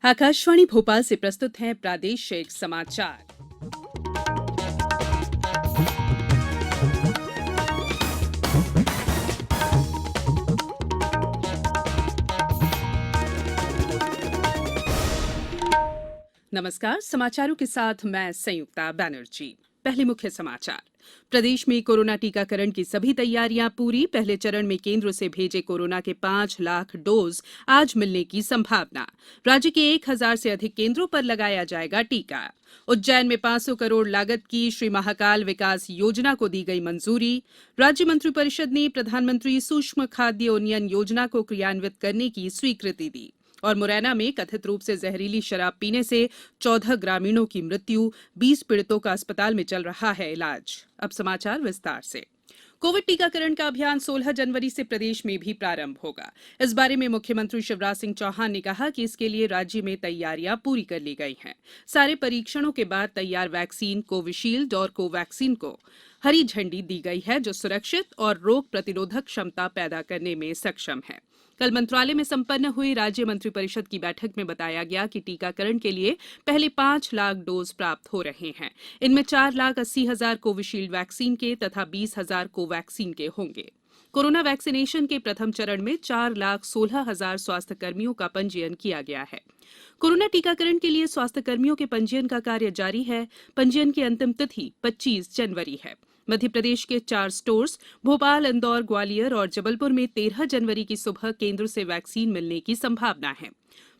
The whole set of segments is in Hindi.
आकाशवाणी भोपाल से प्रस्तुत हैं प्रादेशिक समाचार। नमस्कार, समाचारों के साथ मैं संयुक्ता बैनर्जी। पहले मुख्य समाचार। प्रदेश में कोरोना टीकाकरण की सभी तैयारियां पूरी। पहले चरण में केंद्र से भेजे कोरोना के 5 लाख डोज आज मिलने की संभावना। राज्य के 1000 से अधिक केंद्रों पर लगाया जाएगा टीका। उज्जैन में 500 करोड़ लागत की श्री महाकाल विकास योजना को दी गई मंजूरी। राज्य मंत्रिपरिषद ने प्रधानमंत्री सूक्ष्म खाद्य उन्नयन योजना को क्रियान्वित करने की स्वीकृति दी। और मुरैना में कथित रूप से जहरीली शराब पीने से 14 ग्रामीणों की मृत्यु, 20 पीड़ितों का अस्पताल में चल रहा है इलाज। अब समाचार विस्तार से। कोविड टीकाकरण का अभियान 16 जनवरी से प्रदेश में भी प्रारंभ होगा। इस बारे में मुख्यमंत्री शिवराज सिंह चौहान ने कहा कि इसके लिए राज्य में तैयारियां पूरी कर ली गई हैं। सारे परीक्षणों के बाद तैयार वैक्सीन कोविशील्ड और कोवैक्सीन को हरी झंडी दी गई है, जो सुरक्षित और रोग प्रतिरोधक क्षमता पैदा करने में सक्षम है। कल मंत्रालय में संपन्न हुई राज्य मंत्रिपरिषद की बैठक में बताया गया कि टीकाकरण के लिए पहले 5 लाख डोज प्राप्त हो रहे हैं। इनमें 4,80,000 कोविशील्ड वैक्सीन के तथा 20,000 कोवैक्सीन के होंगे। कोरोना वैक्सीनेशन के प्रथम चरण में 4,16,000 स्वास्थ्य कर्मियों का पंजीयन किया गया है। कोरोना टीकाकरण के लिए स्वास्थ्य कर्मियों के पंजीयन का कार्य जारी है। पंजीयन की अंतिम तिथि 25 जनवरी है। मध्य प्रदेश के 4 स्टोर्स भोपाल, इंदौर, ग्वालियर और जबलपुर में 13 जनवरी की सुबह केंद्र से वैक्सीन मिलने की संभावना है।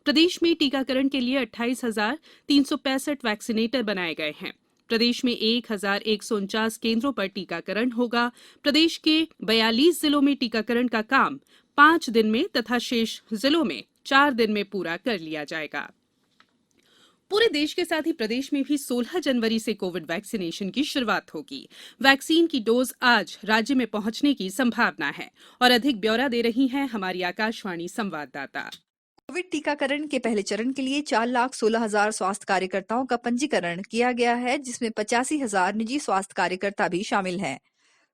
प्रदेश में टीकाकरण के लिए 28,365 वैक्सीनेटर बनाए गए हैं। प्रदेश में 1,149 केंद्रों पर टीकाकरण होगा। प्रदेश के 42 जिलों में टीकाकरण का काम 5 दिन में तथा शेष जिलों में 4 दिन में पूरा कर लिया जाएगा। पूरे देश के साथ ही प्रदेश में भी 16 जनवरी से कोविड वैक्सीनेशन की शुरुआत होगी। वैक्सीन की डोज आज राज्य में पहुंचने की संभावना है और अधिक ब्यौरा दे रही हैं हमारी आकाशवाणी संवाददाता। कोविड टीकाकरण के पहले चरण के लिए 4,16,000 स्वास्थ्य कार्यकर्ताओं का पंजीकरण किया गया है, जिसमें 85,000 निजी स्वास्थ्य कार्यकर्ता भी शामिल हैं।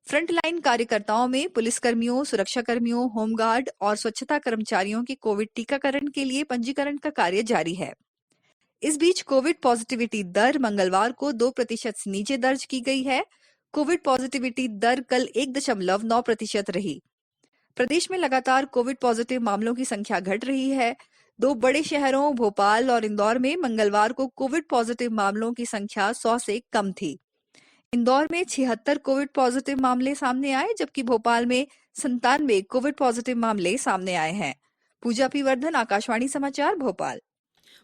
फ्रंटलाइन कार्यकर्ताओं में पुलिसकर्मियों, सुरक्षाकर्मियों, होमगार्ड और स्वच्छता कर्मचारियों की कोविड टीकाकरण के लिए पंजीकरण का कार्य जारी है। इस बीच कोविड पॉजिटिविटी दर मंगलवार को 2% से नीचे दर्ज की गई है। कोविड पॉजिटिविटी दर कल 1.9% रही। प्रदेश में लगातार कोविड पॉजिटिव मामलों की संख्या घट रही है। 2 बड़े शहरों भोपाल और इंदौर में मंगलवार को कोविड पॉजिटिव मामलों की संख्या 100 से कम थी। इंदौर में 76 कोविड पॉजिटिव मामले सामने आए, जबकि भोपाल में 97 कोविड पॉजिटिव मामले सामने आए हैं। पूजा पी वर्धन, आकाशवाणी समाचार, भोपाल।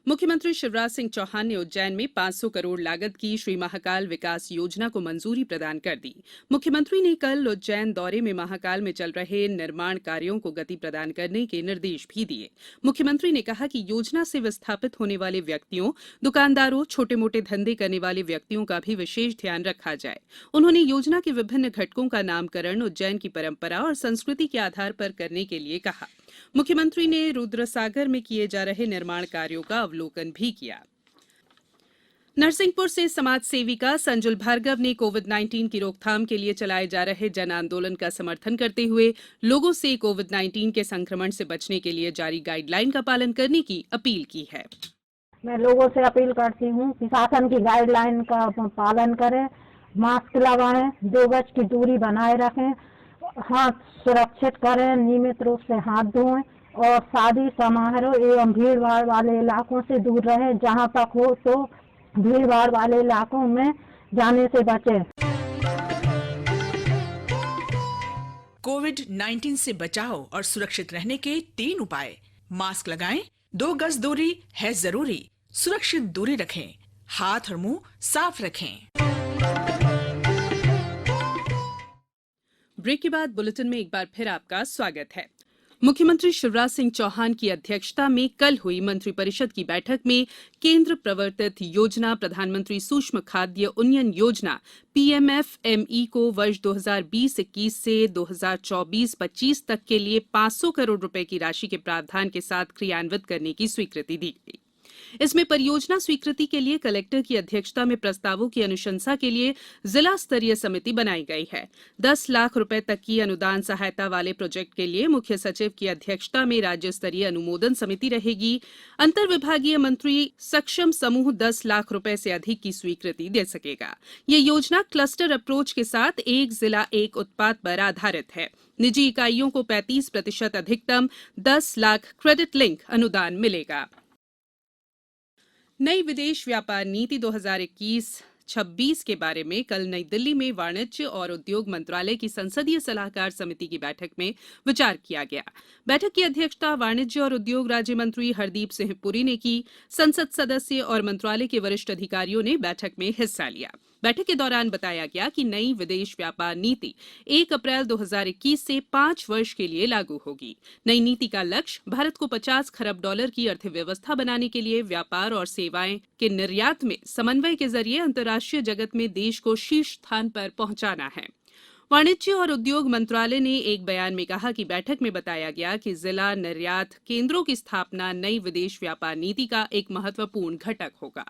मुख्यमंत्री शिवराज सिंह चौहान ने उज्जैन में 500 करोड़ लागत की श्री महाकाल विकास योजना को मंजूरी प्रदान कर दी। मुख्यमंत्री ने कल उज्जैन दौरे में महाकाल में चल रहे निर्माण कार्यों को गति प्रदान करने के निर्देश भी दिए। मुख्यमंत्री ने कहा कि योजना से विस्थापित होने वाले व्यक्तियों, दुकानदारों, छोटे मोटे धंधे करने वाले व्यक्तियों का भी विशेष ध्यान रखा जाए। उन्होंने योजना के विभिन्न घटकों का नामकरण उज्जैन की परंपरा और संस्कृति के आधार पर करने के लिए कहा। मुख्यमंत्री ने रुद्रसागर में किए जा रहे निर्माण कार्यों का अवलोकन भी किया। नरसिंहपुर से समाज सेविका संजुल भार्गव ने कोविड-19 की रोकथाम के लिए चलाए जा रहे जन आंदोलन का समर्थन करते हुए लोगों से कोविड-19 के संक्रमण से बचने के लिए जारी गाइडलाइन का पालन करने की अपील की है। मैं लोगों से अपील करती हूँ कि शासन की गाइडलाइन का पालन करें, मास्क लगाएं, 2 गज की दूरी बनाए रखें, हाथ सुरक्षित करें, नियमित रूप से हाथ धोएं और शादी समारोह एवं भीड़ भाड़ वाले इलाकों से दूर रहें। जहां तक हो तो भीड़ भाड़ वाले इलाकों में जाने से बचें। कोविड-19 से बचाव और सुरक्षित रहने के 3 उपाय। मास्क लगाएं, 2 गज दूरी है जरूरी, सुरक्षित दूरी रखें, हाथ और मुंह साफ रखें। ब्रेक के बाद बुलेटिन में एक बार फिर आपका स्वागत है। मुख्यमंत्री शिवराज सिंह चौहान की अध्यक्षता में कल हुई मंत्रिपरिषद की बैठक में केंद्र प्रवर्तित योजना प्रधानमंत्री सूक्ष्म खाद्य उन्नयन योजना पीएमएफएमई को वर्ष 2020-21 से 2024-25 तक के लिए 500 करोड़ रुपए की राशि के प्रावधान के साथ क्रियान्वित करने की स्वीकृति दी गई। इसमें परियोजना स्वीकृति के लिए कलेक्टर की अध्यक्षता में प्रस्तावों की अनुशंसा के लिए जिला स्तरीय समिति बनाई गई है। 10 लाख रुपए तक की अनुदान सहायता वाले प्रोजेक्ट के लिए मुख्य सचिव की अध्यक्षता में राज्य स्तरीय अनुमोदन समिति रहेगी। अंतर विभागीय मंत्री सक्षम समूह 10 लाख रुपए से अधिक की स्वीकृति दे सकेगा। ये योजना क्लस्टर अप्रोच के साथ एक जिला एक उत्पाद पर आधारित है। निजी इकाइयों को 35% अधिकतम 10 लाख क्रेडिट लिंक अनुदान मिलेगा। नई विदेश व्यापार नीति 2021-26 के बारे में कल नई दिल्ली में वाणिज्य और उद्योग मंत्रालय की संसदीय सलाहकार समिति की बैठक में विचार किया गया। बैठक की अध्यक्षता वाणिज्य और उद्योग राज्य मंत्री हरदीप सिंह पुरी ने की। संसद सदस्य और मंत्रालय के वरिष्ठ अधिकारियों ने बैठक में हिस्सा लिया। बैठक के दौरान बताया गया कि नई विदेश व्यापार नीति 1 अप्रैल 2021 से 5 वर्ष के लिए लागू होगी। नई नीति का लक्ष्य भारत को 50 खरब डॉलर की अर्थव्यवस्था बनाने के लिए व्यापार और सेवाएं के निर्यात में समन्वय के जरिए अंतर्राष्ट्रीय जगत में देश को शीर्ष स्थान पर पहुंचाना है। वाणिज्य और उद्योग मंत्रालय ने एक बयान में कहा कि बैठक में बताया गया कि जिला निर्यात केंद्रों की स्थापना नई विदेश व्यापार नीति का एक महत्वपूर्ण घटक होगा।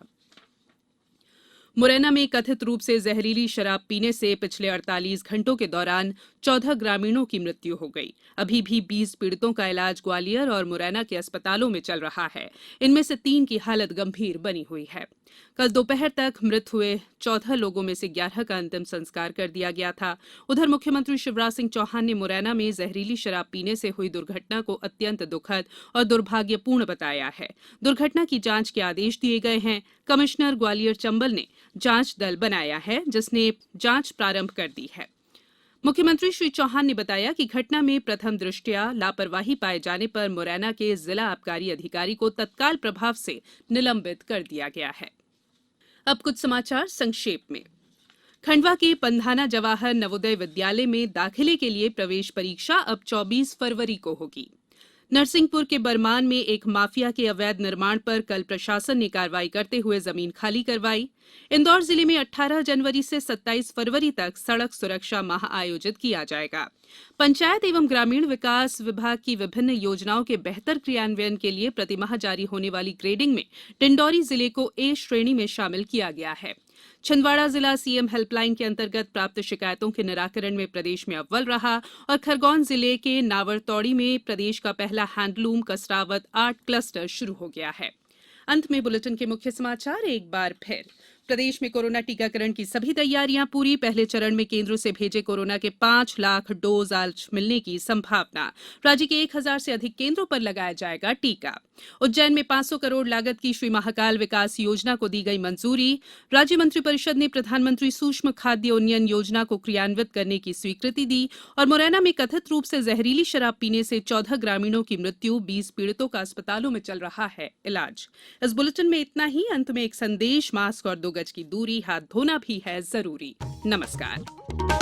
मुरैना में कथित रूप से जहरीली शराब पीने से पिछले 48 घंटों के दौरान 14 ग्रामीणों की मृत्यु हो गई। अभी भी 20 पीड़ितों का इलाज ग्वालियर और मुरैना के अस्पतालों में चल रहा है। इनमें से 3 की हालत गंभीर बनी हुई है। कल दोपहर तक मृत हुए 14 लोगों में से 11 का अंतिम संस्कार कर दिया गया था। उधर मुख्यमंत्री शिवराज सिंह चौहान ने मुरैना में जहरीली शराब पीने से हुई दुर्घटना को अत्यंत दुखद और दुर्भाग्यपूर्ण बताया है। दुर्घटना की जांच के आदेश दिए गए हैं। कमिश्नर ग्वालियर चंबल ने जांच दल बनाया है, जिसने जांच प्रारंभ कर दी है। मुख्यमंत्री श्री चौहान ने बताया कि घटना में प्रथम दृष्टया लापरवाही पाए जाने पर मुरैना के जिला आबकारी अधिकारी को तत्काल प्रभाव से निलंबित कर दिया गया है। अब कुछ समाचार संक्षेप में। खंडवा के पंधाना जवाहर नवोदय विद्यालय में दाखिले के लिए प्रवेश परीक्षा अब 24 फरवरी को होगी। नरसिंहपुर के बरमान में एक माफिया के अवैध निर्माण पर कल प्रशासन ने कार्रवाई करते हुए जमीन खाली करवाई। इंदौर जिले में 18 जनवरी से 27 फरवरी तक सड़क सुरक्षा माह आयोजित किया जाएगा। पंचायत एवं ग्रामीण विकास विभाग की विभिन्न योजनाओं के बेहतर क्रियान्वयन के लिए प्रतिमाह जारी होने वाली ग्रेडिंग में डिंडौरी जिले को ए श्रेणी में शामिल किया गया है। छिंदवाड़ा जिला सीएम हेल्पलाइन के अंतर्गत प्राप्त शिकायतों के निराकरण में प्रदेश में अव्वल रहा और खरगोन जिले के नावरतौड़ी में प्रदेश का पहला हैंडलूम कसरावत आर्ट क्लस्टर शुरू हो गया है। अंत में बुलेटिन के मुख्य समाचार एक बार फिर। प्रदेश में कोरोना टीकाकरण की सभी तैयारियां पूरी। पहले चरण में केंद्र से भेजे कोरोना के 5 लाख डोज आज मिलने की संभावना। राज्य के 1000 से अधिक केंद्रों पर लगाया जाएगा टीका। उज्जैन में 500 करोड़ लागत की श्री महाकाल विकास योजना को दी गई मंजूरी। राज्य मंत्रिपरिषद ने प्रधानमंत्री सूक्ष्म खाद्य उन्नयन योजना को क्रियान्वित करने की स्वीकृति दी। और मुरैना में कथित रूप से जहरीली शराब पीने से 14 ग्रामीणों की मृत्यु, 20 पीड़ितों का अस्पतालों में चल रहा है इलाज। इस बुलेटिन में इतना ही। अंत में एक संदेश, मास्क और 2 गज की दूरी, हाथ धोना भी है जरूरी। नमस्कार।